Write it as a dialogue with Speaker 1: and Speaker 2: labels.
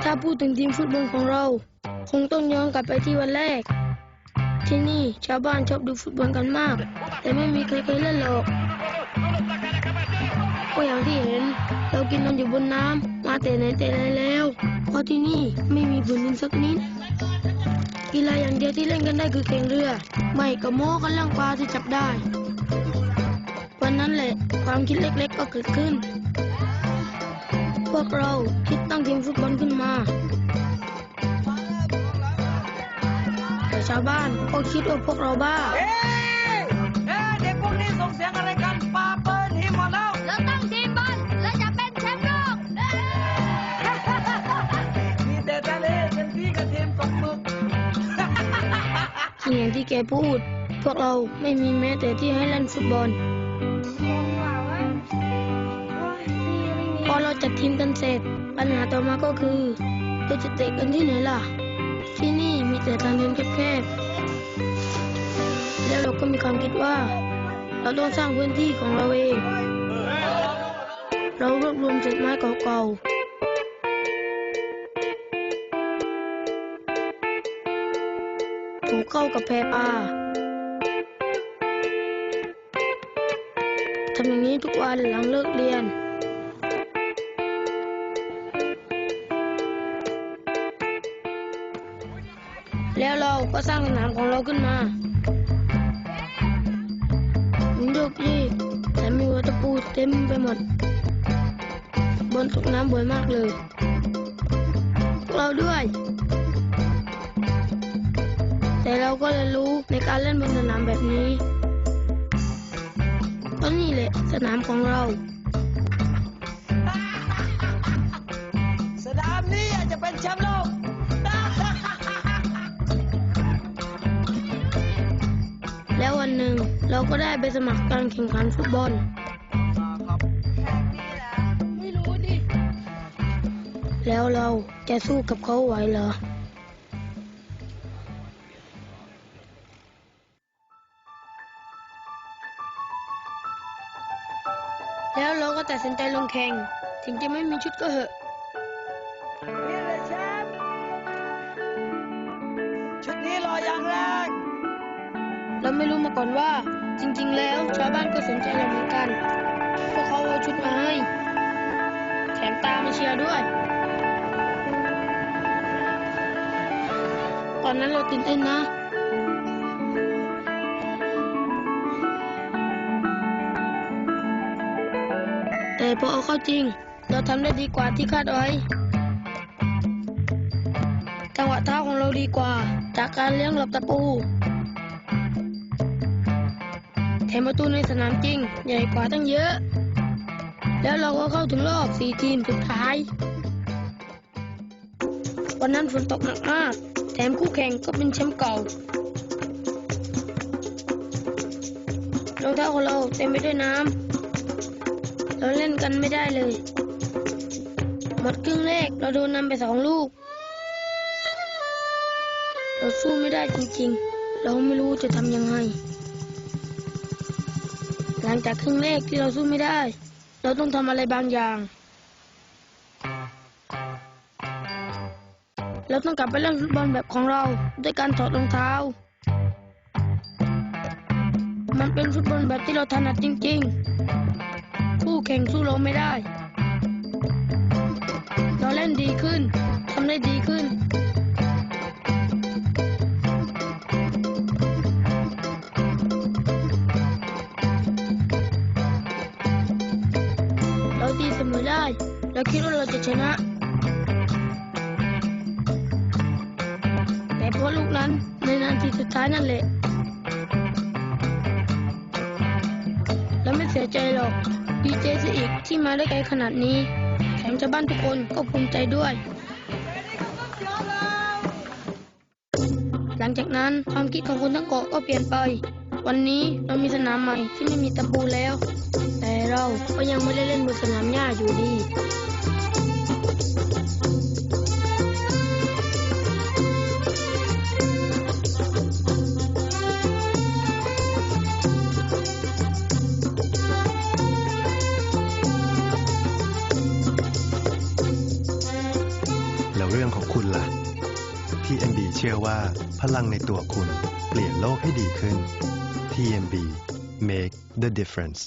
Speaker 1: ถ้าพูดถึงทีมฟุตบอลของเราคงต้องย้อนกลับไปที่วันแรกที่นี่ชาวบ้านชอบดูฟุตบอลกันมากแต่ไม่มีใครเคยเล่นหรอกก็อย่างที่เห็นเรากินนอนอยู่บนน้ำมาแต่ไหนแต่ไรแล้วเพราะที่นี่ไม่มีพื้นดินสักนิดกีฬาอย่างเดียวที่เล่นกันได้คือแข่งเรือไม่ก็โม้กันเรื่องปลาที่จับได้วันนั้นแหละความคิดเล็กๆก็เกิดขึ้นพวกเราคิดตั้งทีมฟุตบอลขึ้นมาแต่ชาวบ้านก็คิดว่าพวกเราบ้า
Speaker 2: เด็กพวกนี้ส่งเสียงอะไรกันปาเปิลทีมหมดแล้ว
Speaker 3: เราตั้งทีมบอลและจะเป็นแชมป์โลก
Speaker 2: มีแต่ทะเลเป็นที่กับทีมตกหมึก
Speaker 1: อย่างที่แกพูดพวกเราไม่มีแม้แต่ที่ให้เล่นฟุตบอลพอเราจัดทีมกันเสร็จปัญหาต่อมาก็คือเราจะเตะกันที่ไหนล่ะที่นี่มีแต่ทางเดินแคบๆแล้วเราก็มีความคิดว่าเราต้องสร้างพื้นที่ของเราเองเรารวบรวมเศษไม้เก่าๆถูกเข้ากับแพปลาทำอย่างนี้ทุกวันหลังเลิกเรียนแล้วเราก็สร้างสนามของเราขึ้นมาหินโยกยี่แต่มีวัตถุเต็มไปหมดบนตกน้ำบ่อยมากเลยพวกเราด้วยแต่เราก็เรียนรู้ในการเล่นบนสนามแบบนี้ก็นี่แหละสนามของเรา
Speaker 2: สนามนี้อาจจะเป็นแชมป์โลก
Speaker 1: แล้ววันหนึ่งเราก็ได้ไปสมัครการแข่งขันฟุตบอลไม่รู้ดิแล้วเราจะสู้กับเขาไหวเหรอแล้วเราก็ตัดสินใจลงแข่งถึงจะไม่มีชุดก็เหอะ
Speaker 2: นี่เลยแชมป์ชุดนี้รออย่างแรง
Speaker 1: เราไม่รู้มาก่อนว่าจริงๆแล้วชาวบ้านก็สนใจเราเหมือนกันพวกเขาเอาชุดมาให้แถมตามมาเชียร์ด้วยตอนนั้นเราตื่นเต้นนะแต่พอเอาเข้าจริงเราทำได้ดีกว่าที่คาดไว้จังหวะเท้าของเราดีกว่าจากการเลี้ยงหลบตะปูแถมประตูในสนามจริงใหญ่กว่าตั้งเยอะแล้วเราก็เข้าถึงรอบ4 ทีมสุดท้ายวันนั้นฝนตกหนักมากแถมคู่แข่งก็เป็นแชมป์เก่ารองเท้าของเราเต็มไปด้วยน้ำเราเล่นกันไม่ได้เลยหมดครึ่งแรกเราโดนนำไป2 ลูกเราสู้ไม่ได้จริงๆเราไม่รู้จะทำยังไงหลังจากครึ่งแรกที่เราสู้ไม่ได้เราต้องทำอะไรบางอย่างเราต้องกลับไปเล่นฟุตบอลแบบของเราด้วยการถอดรองเท้ามันเป็นฟุตบอลแบบที่เราถนัดจริงๆคู่แข่งสู้เราไม่ได้เราเล่นดีขึ้นทำได้ดีขึ้นตีเสมอได้เราคิดว่าเราจะชนะแต่เพราะลูกนั้นในนาทีสุดท้ายนั่นแหละเราไม่เสียใจหรอกดีใจซะอีกที่มาได้ไกลขนาดนี้แถมชาวบ้านทุกคนก็ภูมิใจด้วยหลังจากนั้นความคิดของคนทั้งเกาะก็เปลี่ยนไปวันนี้เรามีสนามใหม่ที่ไม่มีตะปูแล้วแต่เราก็ยังไม่ได้เล่นบนสนามหญ้าอยู่ดี
Speaker 4: เรา เรื่องของคุณล่ะ TMB เชื่อว่าพลังในตัวคุณเปลี่ยนโลกให้ดีขึ้น TMB Make the difference